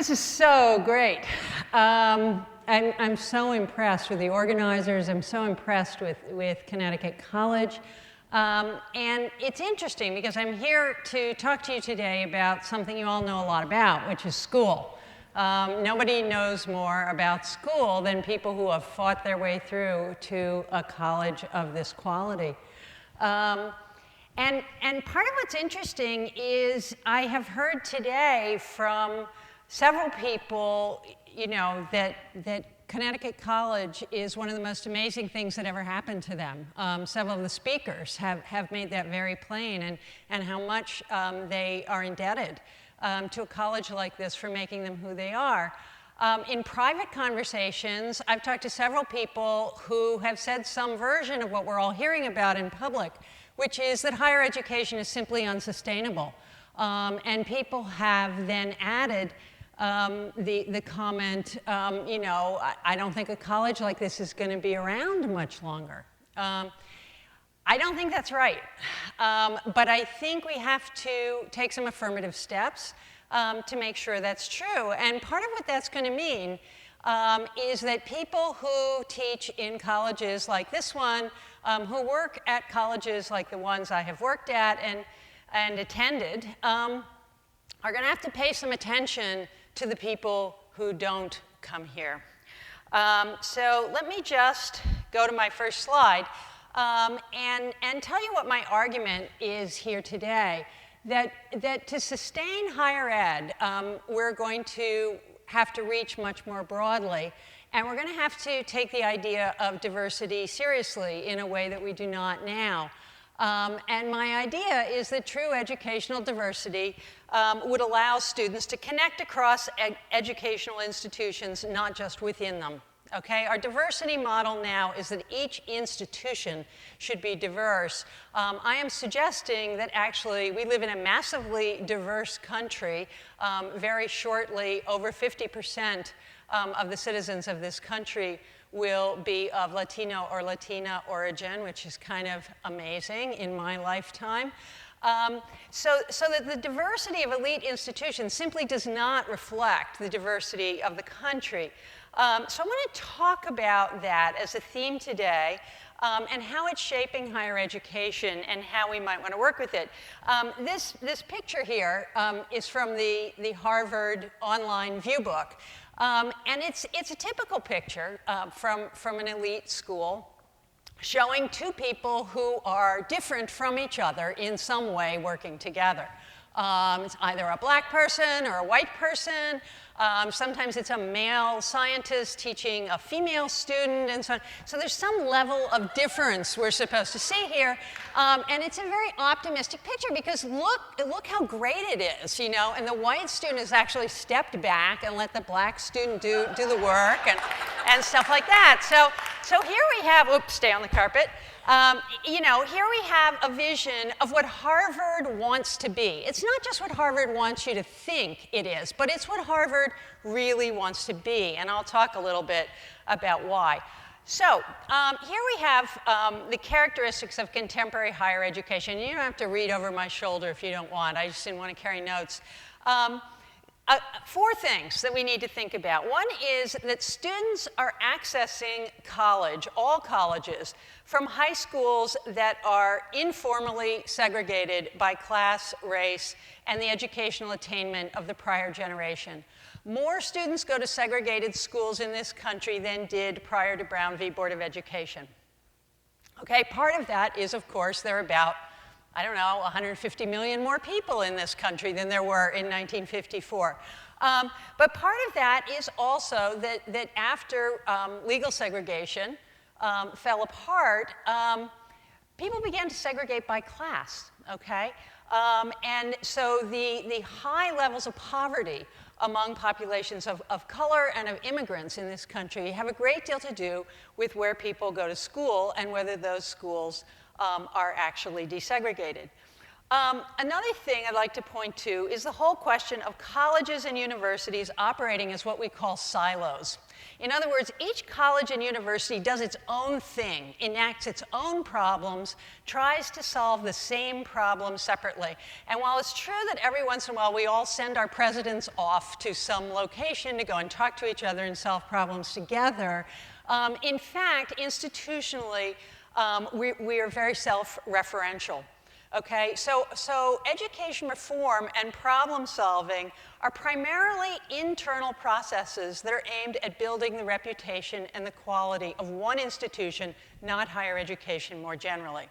This is so great. I'm so impressed with the organizers. I'm so impressed with Connecticut College. And it's interesting because I'm here to talk to you today about something you all know a lot about, which is school. Nobody knows more about school than people who have fought their way through to a college of this quality. And part of what's interesting is I have heard today from several people, you know, that Connecticut College is one of the most amazing things that ever happened to them. Several of the speakers have made that very plain, and how much they are indebted to a college like this for making them who they are. In private conversations, I've talked to several people who have said some version of what we're all hearing about in public, which is that higher education is simply unsustainable. And people have then added the comment, you know, I don't think a college like this is going to be around much longer. I don't think that's right. But I think we have to take some affirmative steps to make sure that's true. And part of what that's going to mean is that people who teach in colleges like this one, who work at colleges like the ones I have worked at and attended, are going to have to pay some attention to the people who don't come here. So let me just go to my first slide and tell you what my argument is here today. That to sustain higher ed, we're going to have to reach much more broadly. And we're going to have to take the idea of diversity seriously in a way that we do not now. And my idea is that true educational diversity would allow students to connect across educational institutions, not just within them. Okay? Our diversity model now is that each institution should be diverse. I am suggesting that actually we live in a massively diverse country. Very shortly, over 50% of the citizens of this country will be of Latino or Latina origin, which is kind of amazing in my lifetime. So that the diversity of elite institutions simply does not reflect the diversity of the country. So I want to talk about that as a theme today and how it's shaping higher education and how we might want to work with it. This picture here is from the Harvard online view book. And it's a typical picture from an elite school showing two people who are different from each other in some way working together. It's either a black person or a white person. Sometimes it's a male scientist teaching a female student, and so on. So there's some level of difference we're supposed to see here. And it's a very optimistic picture because look how great it is, you know. And the white student has actually stepped back and let the black student do the work and stuff like that. So here we have, oops, stay on the carpet. You know, here we have a vision of what Harvard wants to be. It's not just what Harvard wants you to think it is, but it's what Harvard really wants to be. And I'll talk a little bit about why. So here we have the characteristics of contemporary higher education. You don't have to read over my shoulder if you don't want. I just didn't want to carry notes. Four things that we need to think about. One is that students are accessing college, all colleges, from high schools that are informally segregated by class, race, and the educational attainment of the prior generation. More students go to segregated schools in this country than did prior to Brown v. Board of Education. Okay, part of that is, of course, there are about, I don't know, 150 million more people in this country than there were in 1954. But part of that is also that after legal segregation fell apart, people began to segregate by class, okay? And so the high levels of poverty among populations of color and of immigrants in this country have a great deal to do with where people go to school and whether those schools are actually desegregated. Another thing I'd like to point to is the whole question of colleges and universities operating as what we call silos. In other words, each college and university does its own thing, enacts its own problems, tries to solve the same problem separately. And while it's true that every once in a while we all send our presidents off to some location to go and talk to each other and solve problems together, in fact, institutionally, we are very self-referential. Okay, so education reform and problem solving are primarily internal processes that are aimed at building the reputation and the quality of one institution, not higher education more generally.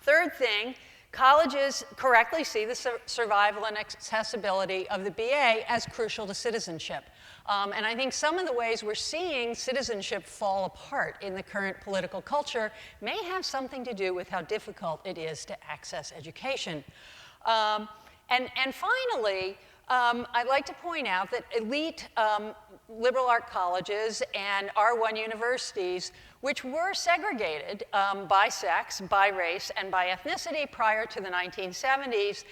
Third thing, colleges correctly see the survival and accessibility of the BA as crucial to citizenship. And I think some of the ways we're seeing citizenship fall apart in the current political culture may have something to do with how difficult it is to access education. And finally, I'd like to point out that elite liberal art colleges and R1 universities, which were segregated by sex, by race, and by ethnicity prior to the 1970s,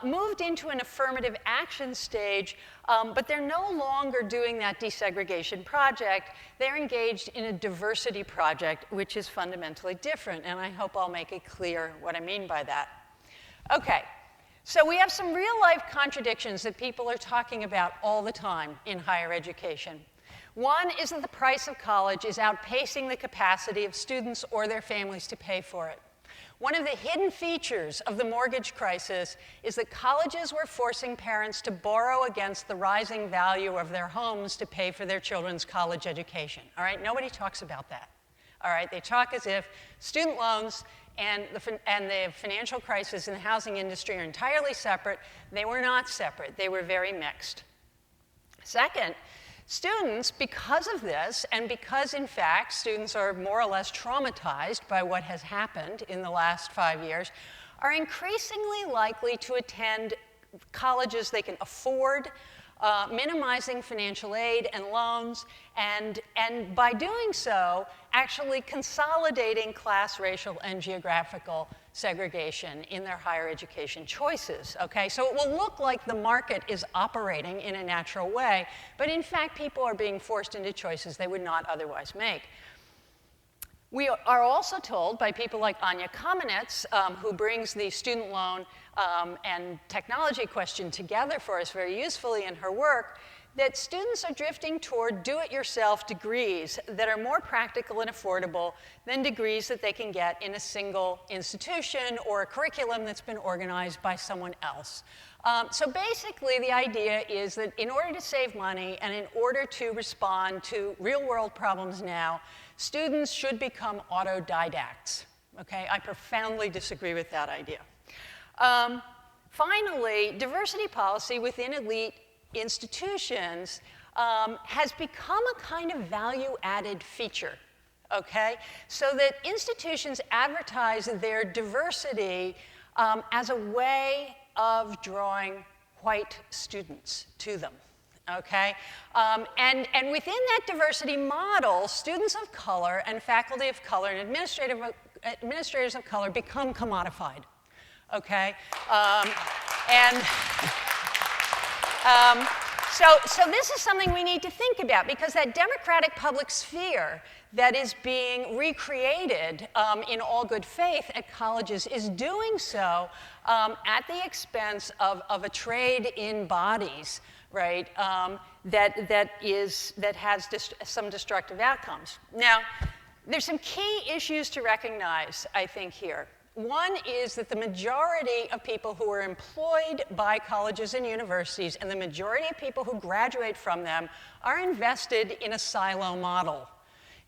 moved into an affirmative action stage, but they're no longer doing that desegregation project. They're engaged in a diversity project, which is fundamentally different, and I hope I'll make it clear what I mean by that. Okay. So we have some real-life contradictions that people are talking about all the time in higher education. One is that the price of college is outpacing the capacity of students or their families to pay for it. One of the hidden features of the mortgage crisis is that colleges were forcing parents to borrow against the rising value of their homes to pay for their children's college education. All right, nobody talks about that. All right, they talk as if student loans and the financial crisis in the housing industry are entirely separate. They were not separate. They were very mixed. Second, students, because of this, and because, in fact, students are more or less traumatized by what has happened in the last 5 years, are increasingly likely to attend colleges they can afford, minimizing financial aid and loans, and by doing so, actually consolidating class, racial, and geographical segregation in their higher education choices, okay? So it will look like the market is operating in a natural way, but in fact, people are being forced into choices they would not otherwise make. We are also told by people like Anya Kamenetz, who brings the student loan and technology question together for us very usefully in her work, that students are drifting toward do-it-yourself degrees that are more practical and affordable than degrees that they can get in a single institution or a curriculum that's been organized by someone else. So basically, the idea is that in order to save money and in order to respond to real-world problems now, students should become autodidacts. Okay? I profoundly disagree with that idea. Finally, diversity policy within elite institutions has become a kind of value-added feature, okay? So that institutions advertise their diversity as a way of drawing white students to them, okay? And within that diversity model, students of color and faculty of color and administrators of color become commodified, okay? So this is something we need to think about, because that democratic public sphere that is being recreated in all good faith at colleges is doing so at the expense of a trade in bodies, right, that has some destructive outcomes. Now, there's some key issues to recognize, I think, here. One is that the majority of people who are employed by colleges and universities and the majority of people who graduate from them are invested in a silo model.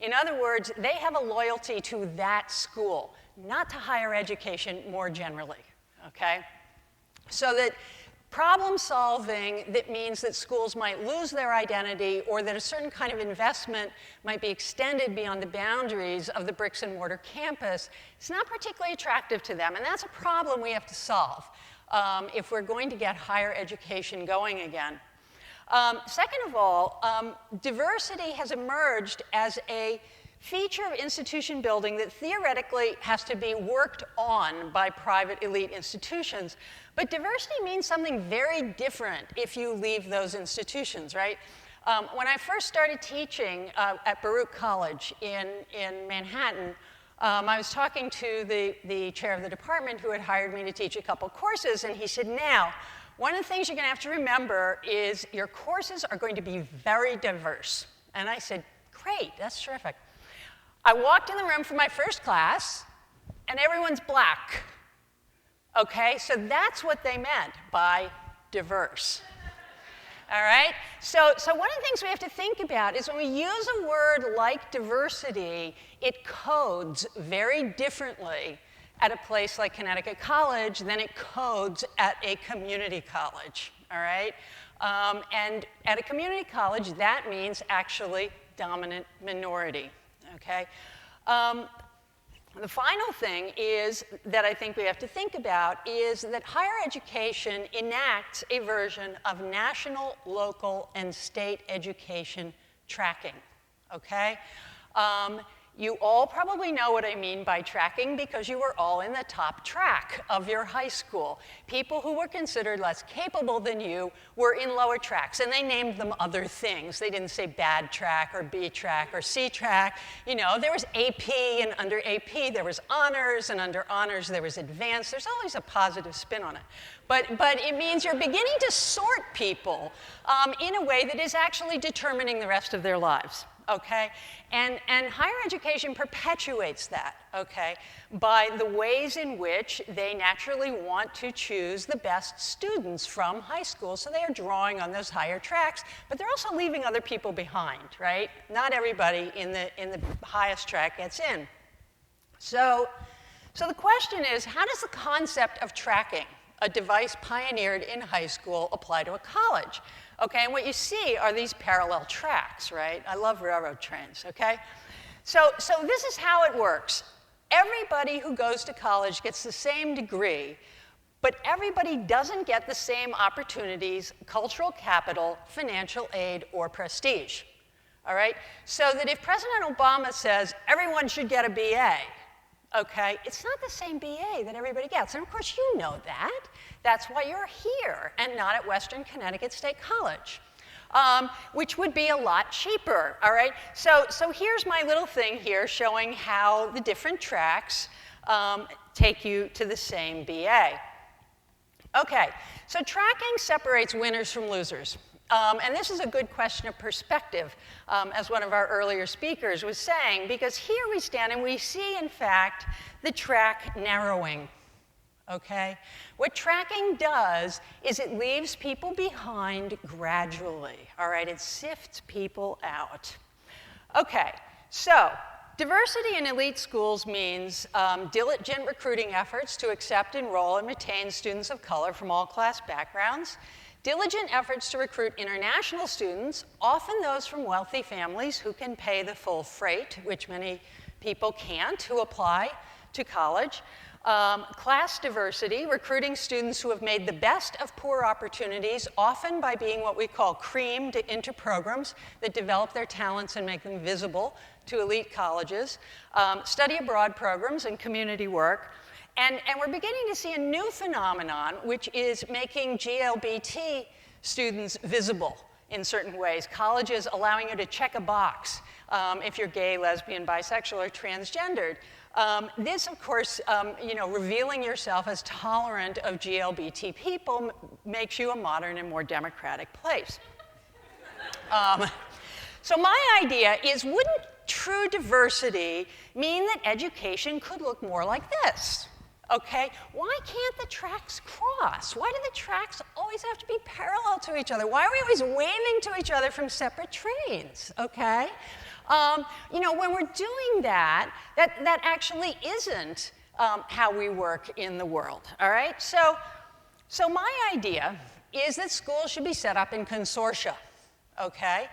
In other words, they have a loyalty to that school, not to higher education more generally, okay? So that problem solving that means that schools might lose their identity or that a certain kind of investment might be extended beyond the boundaries of the bricks and mortar campus, it's not particularly attractive to them. And that's a problem we have to solve if we're going to get higher education going again. Second of all, diversity has emerged as a feature of institution building that theoretically has to be worked on by private elite institutions. But diversity means something very different if you leave those institutions, right? When I first started teaching at Baruch College in Manhattan, I was talking to the chair of the department who had hired me to teach a couple courses, and he said, now, one of the things you're going to have to remember is your courses are going to be very diverse. And I said, great, that's terrific. I walked in the room for my first class, and everyone's black. Okay, so that's what they meant by diverse. All right? So one of the things we have to think about is when we use a word like diversity, it codes very differently at a place like Connecticut College than it codes at a community college. All right? And at a community college, that means actually dominant minority. Okay? The final thing is that I think we have to think about is that higher education enacts a version of national, local, and state education tracking, okay? You all probably know what I mean by tracking because you were all in the top track of your high school. People who were considered less capable than you were in lower tracks, and they named them other things. They didn't say bad track or B track or C track. You know, there was AP, and under AP there was honors, and under honors there was advanced. There's always a positive spin on it. But it means you're beginning to sort people in a way that is actually determining the rest of their lives. Okay? And higher education perpetuates that, okay, by the ways in which they naturally want to choose the best students from high school. So they are drawing on those higher tracks, but they're also leaving other people behind, right? Not everybody in the highest track gets in. So the question is, how does the concept of tracking, a device pioneered in high school, apply to a college? Okay, and what you see are these parallel tracks, right? I love railroad trains, okay? So this is how it works. Everybody who goes to college gets the same degree, but everybody doesn't get the same opportunities, cultural capital, financial aid, or prestige, all right? So that if President Obama says everyone should get a BA, okay, it's not the same BA that everybody gets. And of course, you know that. That's why you're here and not at Western Connecticut State College, which would be a lot cheaper, all right? So here's my little thing here showing how the different tracks take you to the same BA. Okay, so tracking separates winners from losers. And this is a good question of perspective, as one of our earlier speakers was saying, because here we stand and we see, in fact, the track narrowing, okay? What tracking does is it leaves people behind gradually, all right? It sifts people out. Okay, so diversity in elite schools means diligent recruiting efforts to accept, enroll, and retain students of color from all class backgrounds. Diligent efforts to recruit international students, often those from wealthy families who can pay the full freight, which many people can't who apply to college. Class diversity, recruiting students who have made the best of poor opportunities, often by being what we call creamed into programs that develop their talents and make them visible to elite colleges. Study abroad programs and community work. And we're beginning to see a new phenomenon, which is making GLBT students visible in certain ways. Colleges allowing you to check a box if you're gay, lesbian, bisexual, or transgendered. This, of course, revealing yourself as tolerant of GLBT people makes you a modern and more democratic place. So my idea is, wouldn't true diversity mean that education could look more like this? Okay, why can't the tracks cross? Why do the tracks always have to be parallel to each other? Why are we always waving to each other from separate trains, okay? When we're doing that, that actually isn't how we work in the world, all right? So my idea is that schools should be set up in consortia, okay?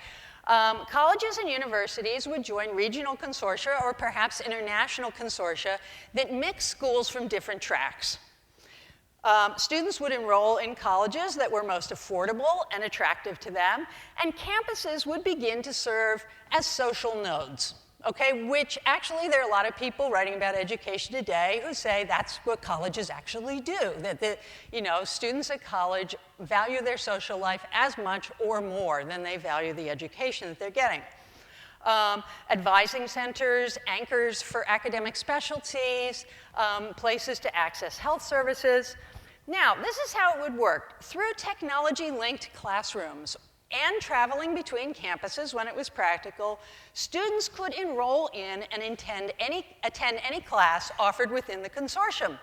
Colleges and universities would join regional consortia or perhaps international consortia that mix schools from different tracks. Students would enroll in colleges that were most affordable and attractive to them, and campuses would begin to serve as social nodes, okay, which actually there are a lot of people writing about education today who say that's what colleges actually do, that students at college value their social life as much or more than they value the education that they're getting. Advising centers, anchors for academic specialties, places to access health services. Now, this is how it would work. Through technology-linked classrooms and traveling between campuses when it was practical, students could enroll in and attend any class offered within the consortium.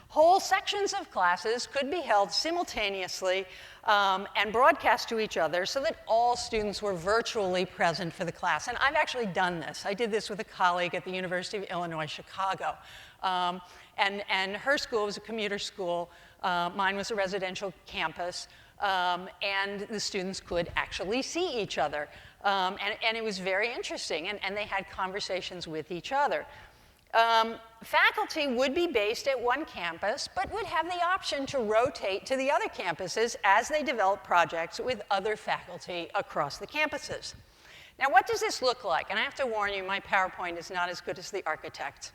Whole sections of classes could be held simultaneously and broadcast to each other so that all students were virtually present for the class. And I've actually done this. I did this with a colleague at the University of Illinois, Chicago. And her school was a commuter school. Mine was a residential campus. And the students could actually see each other. And it was very interesting. And they had conversations with each other. Faculty would be based at one campus, but would have the option to rotate to the other campuses as they develop projects with other faculty across the campuses. Now, what does this look like? And I have to warn you, my PowerPoint is not as good as the architect.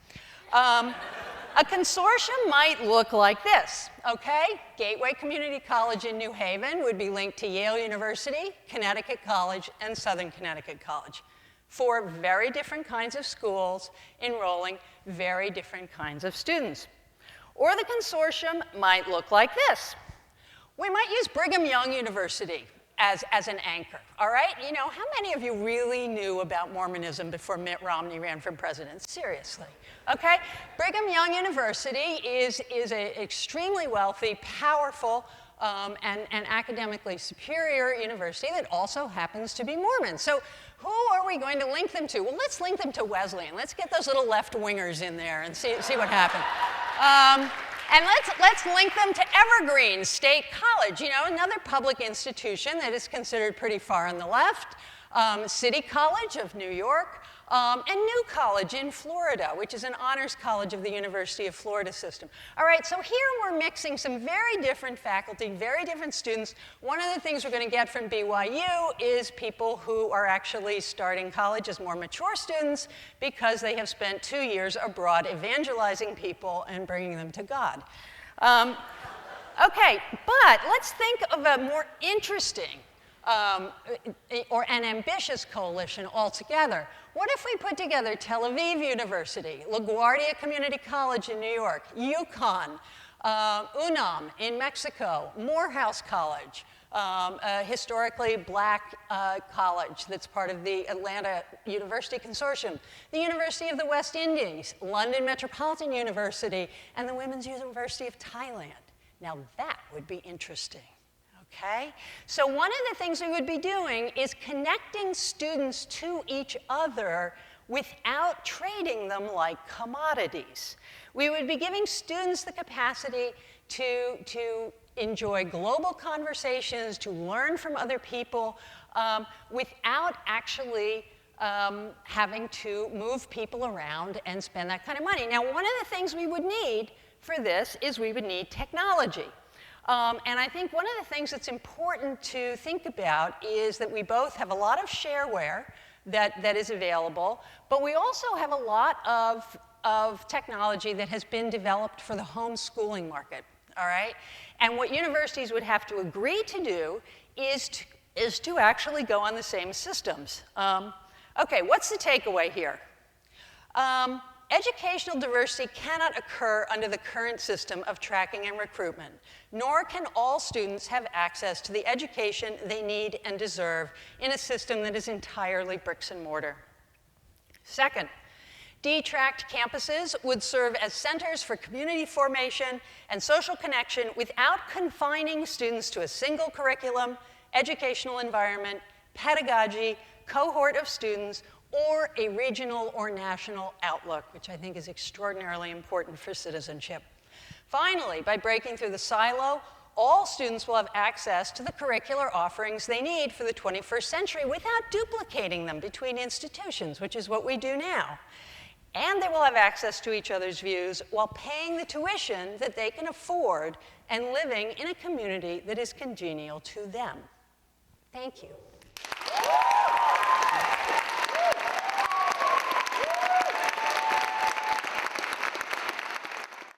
A consortium might look like this, okay? Gateway Community College in New Haven would be linked to Yale University, Connecticut College, and Southern Connecticut College. 4 very different kinds of schools enrolling very different kinds of students. Or the consortium might look like this. We might use Brigham Young University as an anchor, all right? How many of you really knew about Mormonism before Mitt Romney ran for president? Seriously, okay? Brigham Young University is an extremely wealthy, powerful, and academically superior university that also happens to be Mormon. So who are we going to link them to? Well, let's link them to Wesleyan. Let's get those little left-wingers in there and see what happens. And let's link them to Evergreen State College, another public institution that is considered pretty far on the left, City College of New York, and New College in Florida, which is an honors college of the University of Florida system. All right, so here we're mixing some very different faculty, very different students. One of the things we're going to get from BYU is people who are actually starting college as more mature students because they have spent 2 years abroad evangelizing people and bringing them to God. Okay, but let's think of a more interesting or an ambitious coalition altogether. What if we put together Tel Aviv University, LaGuardia Community College in New York, UConn, UNAM in Mexico, Morehouse College, a historically black college that's part of the Atlanta University Consortium, the University of the West Indies, London Metropolitan University, and the Women's University of Thailand. Now that would be interesting. Okay? So one of the things we would be doing is connecting students to each other without trading them like commodities. We would be giving students the capacity to enjoy global conversations, to learn from other people, without actually having to move people around and spend that kind of money. Now, one of the things we would need for this is we would need technology. And I think one of the things that's important to think about is that we both have a lot of shareware that is available, but we also have a lot of technology that has been developed for the homeschooling market, all right? And what universities would have to agree to do is to actually go on the same systems. Okay, what's the takeaway here? Educational diversity cannot occur under the current system of tracking and recruitment, nor can all students have access to the education they need and deserve in a system that is entirely bricks and mortar. Second, detracked campuses would serve as centers for community formation and social connection without confining students to a single curriculum, educational environment, pedagogy, cohort of students, or a regional or national outlook, which I think is extraordinarily important for citizenship. Finally, by breaking through the silo, all students will have access to the curricular offerings they need for the 21st century without duplicating them between institutions, which is what we do now. And they will have access to each other's views while paying the tuition that they can afford and living in a community that is congenial to them. Thank you.